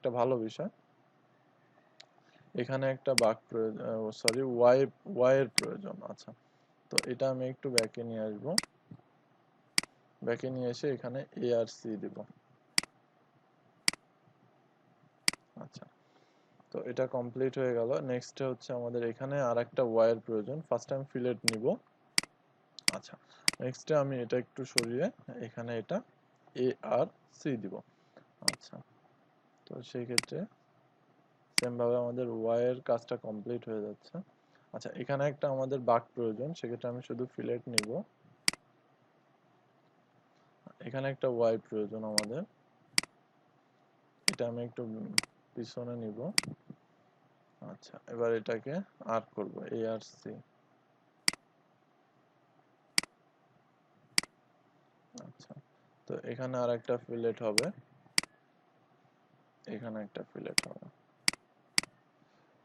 একটা ভালো বিষয়। এখানে একটা বাঁক প্রয়োজন, সরি ওয়াইয়ের প্রয়োজন। আচ্ছা, তো এটা আমি একটু ব্যাকে নিয়ে আসবো, ব্যাকে নিয়ে এসে এখানে এ আর সি দিব। আচ্ছা, তো এটা কমপ্লিট হয়ে গেল। নেক্সট হচ্ছে আমাদের এখানে আর একটা ওয়াইয়ের প্রয়োজন। ফার্স্ট আমি ফিলেট নিব। আচ্ছা, নেক্সটে আমি এটা একটু সরিয়ে এখানে এটা এ আর সি দিব। আচ্ছা, তো সেই ক্ষেত্রে সেম ভাবে আমাদের ওয়াইয়ের কাজটা কমপ্লিট হয়ে যাচ্ছে। আচ্ছা, এখানে একটা আমাদের বাঁক প্রয়োজন, সেক্ষেত্রে আমি শুধু ফিলেট নিব। এখানে একটা ওয়াই প্রয়োজন আমাদের, এটা আমি একটু পিছনে নিব। আচ্ছা, এবার এটাকে আর করব, এ আর সি। আচ্ছা, তো এখানে আর একটা ফিলেট হবে, এখানে একটা ফিলেট হবে।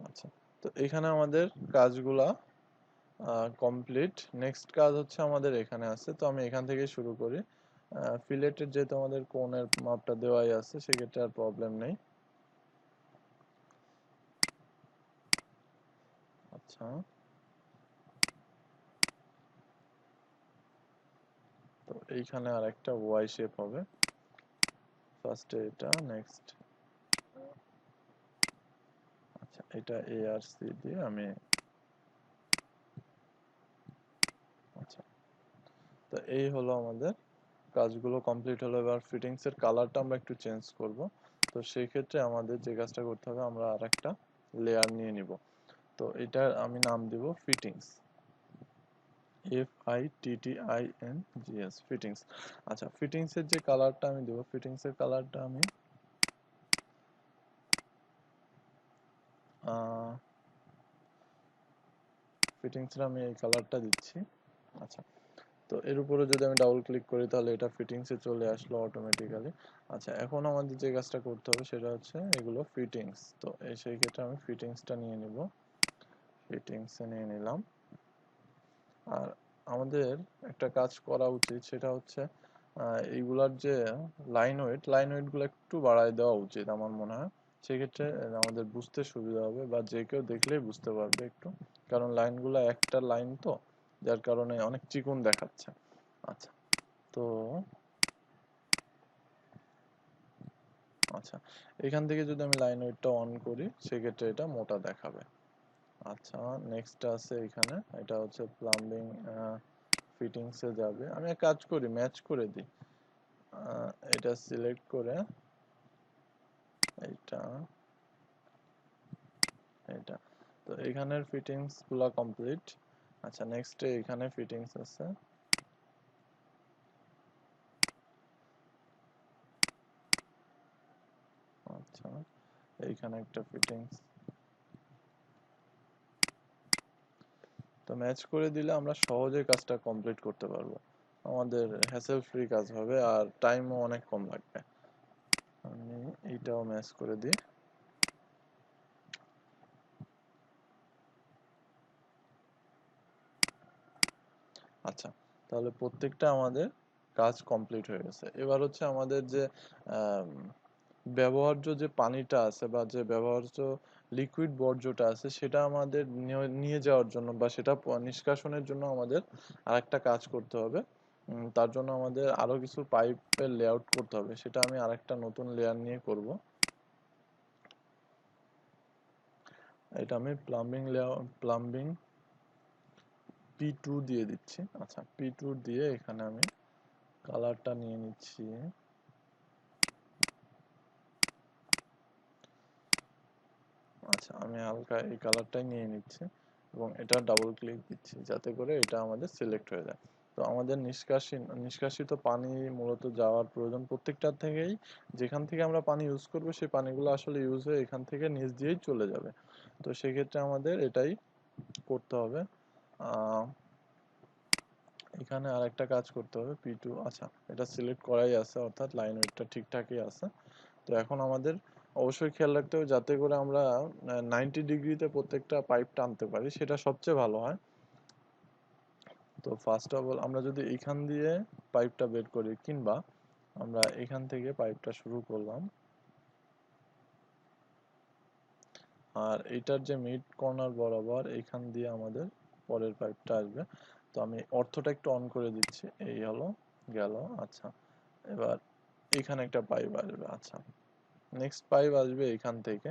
আচ্ছা, তো এখানে আমাদের কাজগুলা কমপ্লিট। নেক্সট কাজ হচ্ছে আমাদের এখানে আছে, তো আমি এখান থেকে শুরু করি। ফিলেটের যেহেতু আমাদের কোণের মাপটা দেওয়াই আছে, সেক্ষেত্রে আর প্রবলেম নেই। আচ্ছা, তো এইখানে আর একটা ওয়াই শেপ হবে। ফার্স্টে এটা, নেক্সট আচ্ছা এটা এ আর সি দিয়ে আমি, আচ্ছা, তো এই হলো আমাদের কাজগুলো কমপ্লিট হলো। এবার ফিটিংস এর কালারটা আমরা একটু চেঞ্জ করব। তো সেই ক্ষেত্রে আমাদের যে কাজটা করতে হবে, আমরা আর একটা লেয়ার নিয়ে নিব। তো এটার আমি নাম দিব ফিটিংস, FITTINGS, ফিটিংস। আচ্ছা, ফিটিংস এর যে কালারটা আমি দেব, ফিটিংস এর কালারটা আমি ফিটিংস এর আমি এই কালারটা দিচ্ছি। আচ্ছা, তো এর উপরে যদি আমি ডাবল ক্লিক করি, তাহলে এটা ফিটিংসে চলে আসলো অটোমেটিক্যালি। আচ্ছা, এখন আমাদের যে কাজটা করতে হবে সেটা হচ্ছে এগুলো ফিটিংস। তো সেই ক্ষেত্রে আমি ফিটিংসটা নিয়ে নিব, ফিটিংসে নিয়ে নিলাম। আর আমাদের একটা কাজ করা উচিত, সেটা হচ্ছে এইগুলার যে লাইন ওয়েটগুলো একটু বাড়ায় দেওয়া উচিত আমার মনে হয়। সেক্ষেত্রে আমাদের বুঝতে সুবিধা হবে, বা যে কেউ দেখলেই বুঝতে পারবে একটু, কারণ লাইনগুলো একটা লাইন তো, যার কারণে অনেক চিকন দেখাচ্ছে। আচ্ছা, তো আচ্ছা, এখান থেকে যদি আমি লাইন ওয়েটটা অন করি, সেক্ষেত্রে এটা মোটা দেখাবে। আচ্ছা, নেক্সট আছে এখানে, এটা হচ্ছে প্লাম্বিং ফিটিংসে যাবে। আমি এক কাজ করি, ম্যাচ করে দিই। এটা সিলেক্ট করে এটা এটা তো এখানের ফিটিংস গুলা কমপ্লিট। আচ্ছা, নেক্সট এখানে ফিটিংস আছে। আচ্ছা, এইখানে একটা ফিটিংস, তো ম্যাচ করে দিলে আমরা সহজে কাজটা কমপ্লিট করতে পারবো। আমাদের হ্যাসেল ফ্রি কাজ হবে, আর টাইমও অনেক কম লাগবে। আমি এইটাও ম্যাচ করে দিই। আচ্ছা, তাহলে প্রত্যেকটা আমাদের কাজ কমপ্লিট হয়ে গেছে। এবার হচ্ছে আমাদের যে আম, ব্যবহার্য যে পানিটা আছে, বা যে ব্যবহার্য লিকুইড বর্জ্যটা আছে, সেটা আমাদের নিয়ে যাওয়ার জন্য, বা সেটা নিষ্কাশনের জন্য আমাদের আরেকটা কাজ করতে হবে। তার জন্য আমাদের আরো কিছু পাইপের লেআউট করতে হবে, সেটা আমি আরেকটা নতুন লেয়ার নিয়ে করব। এটা আমি প্লাম্বিং P2 দিয়ে দিচ্ছি। আচ্ছা, P2 দিয়ে এখানে আমি কালারটা নিয়ে নিচ্ছি। আচ্ছা, আমি হালকা এই কালারটাই নিয়ে নিচ্ছি, এবং এটা ডাবল ক্লিক দিচ্ছি, যাতে করে এটা আমাদের সিলেক্ট হয়ে যায়। তো আমাদের নিষ্কাশিত পানি মূলত যাওয়ার প্রয়োজন প্রত্যেকটা থেকেই। যেখান থেকে আমরা পানি ইউজ করব, সেই পানিগুলো আসলে ইউজ হয়ে এখান থেকে নিচ দিয়েই চলে যাবে। তো সেক্ষেত্রে আমাদের এটাই করতে হবে। আহ, এখানে আর একটা কাজ করতে হবে, P2। আচ্ছা, এটা সিলেক্ট করাই আছে, অর্থাৎ লাইন ওয়েটটা ঠিকঠাকই আছে। তো এখন আমাদের অবশ্যই খেয়াল রাখতে হবে, যাতে করে আমরা 90 ডিগ্রিতে প্রত্যেকটা পাইপ টানতে পারি, সেটা সবচেয়ে ভালো হয়। তো ফার্স্ট অফ অল আমরা যদি এইখান দিয়ে পাইপটা বের করি, কিংবা আমরা এখান থেকে পাইপটা শুরু করলাম, আর এইটার যে মিড কর্নার বরাবর এইখান দিয়ে আমাদের পরের পাইপটা আসবে। তো আমি অর্থটা একটু অন করে দিচ্ছি, এই হলো গেল। আচ্ছা, এবার এইখানে একটা পাইপ আসবে। আচ্ছা, নেক্সট পাইপ আসবে এইখান থেকে।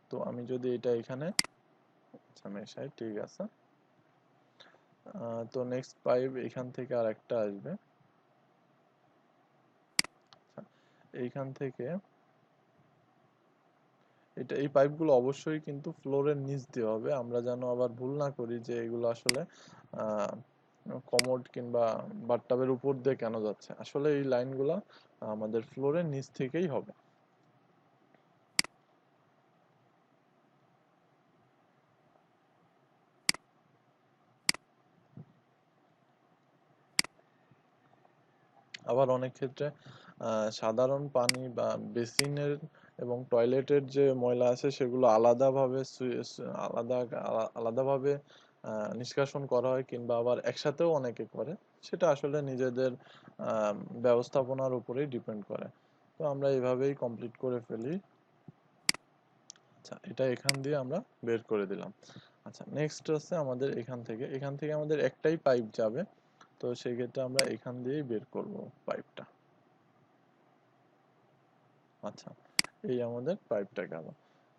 তো আমি যদি এটা এখানে, আচ্ছা মেশাই, ঠিক আছে। তো নেক্সট পাইপ এখান থেকে আর একটা আসবে। আচ্ছা, এইখান থেকে এই পাইপগুলো অবশ্যই কিন্তু ফ্লোরের নিচ দিয়ে হবে, আমরা যেন আবার ভুল না করি যে এগুলো আসলে কমোড কিংবা বাথটাবের উপর দিয়ে কেন যাচ্ছে। আসলে এই লাইনগুলো আমাদের ফ্লোরের নিচ থেকেই হবে। আবার অনেক ক্ষেত্রে সাধারণ পানি বা বেসিনের এবং টয়লেটের যে ময়লা আছে সেগুলো আলাদাভাবে আলাদাভাবে নিষ্কাশন করা হয়, কিংবা আবার একসাথেও অনেকে করে। সেটা আসলে নিজেদের আহ, ব্যবস্থাপনার উপরেই ডিপেন্ড করে। তো আমরা এভাবেই কমপ্লিট করে ফেলি। আচ্ছা, এটা এখান দিয়ে আমরা বের করে দিলাম। আচ্ছা, নেক্সট হচ্ছে আমাদের এখান থেকে আমাদের একটাই পাইপ যাবে। তো সেই ক্ষেত্রে আমরা এখান দিয়েই বের করব পাইপটা। আচ্ছা, এই আমাদের পাইপটা গেল।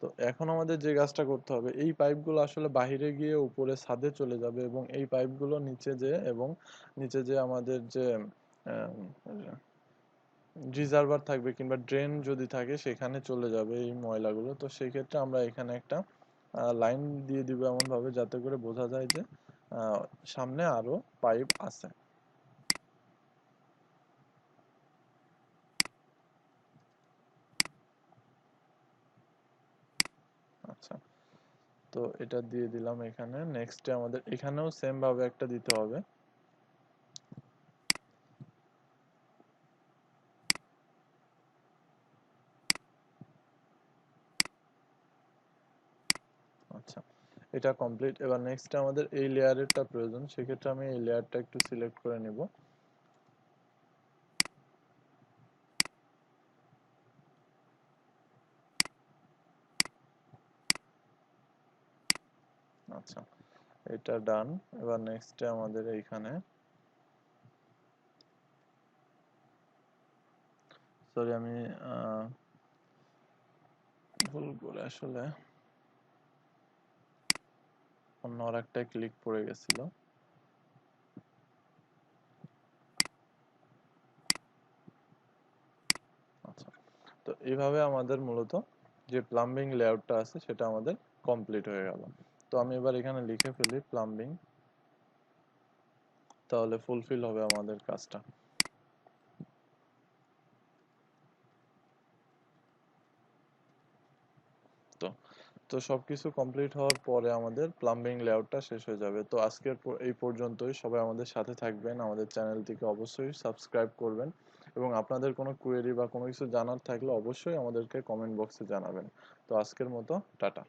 তো এখন আমাদের যে কাজটা করতে হবে, এই পাইপগুলো আসলে বাহিরে গিয়ে উপরে ছাদে চলে যাবে, এবং এই পাইপগুলো নিচে যে আমাদের যে রিজার্ভার থাকবে কিংবা ড্রেন যদি থাকে সেখানে চলে যাবে এই ময়লাগুলো। তো সেই ক্ষেত্রে আমরা এখানে একটা লাইন দিয়ে দিব এমন ভাবে যাতে করে বোঝা যায় যে আহ, সামনে আরো পাইপ আছে। আচ্ছা, তো এটা দিয়ে দিলাম এখানে। নেক্সটে আমাদের এখানেও সেম ভাবে একটা দিতে হবে। আচ্ছা, এটা কমপ্লিট। এবার নেক্সট আমাদের এই লেয়ারেরটা প্রয়োজন, সেক্ষেত্রে আমি এই লেয়ারটা একটু সিলেক্ট করে নিব। আচ্ছা, এটা ডান। এবার নেক্সটে আমাদের এইখানে, সরি আমি ভুল করে আসলে অন্য আর একটা ক্লিক পড়ে গেছিল। আচ্ছা, তো এইভাবে আমাদের মূলত যে প্লাম্বিং লেআউটটা আছে সেটা আমাদের কমপ্লিট হয়ে গেল। তো আমি এবার এখানে লিখে ফেলি প্লাম্বিং, তাহলে ফুলফিল হবে আমাদের কাজটা। তো তো সবকিছু কমপ্লিট হওয়ার পরে আমাদের প্লাম্বিং লেআউটটা শেষ হয়ে যাবে। তো আজকের এই পর্যন্তই। সবাই আমাদের সাথে থাকবেন, আমাদের চ্যানেলটিকে অবশ্যই সাবস্ক্রাইব করবেন, এবং আপনাদের কোনো কোয়েরি বা কোনো কিছু জানার থাকলে অবশ্যই আমাদেরকে কমেন্ট বক্সে জানাবেন। তো আজকের মতো টাটা।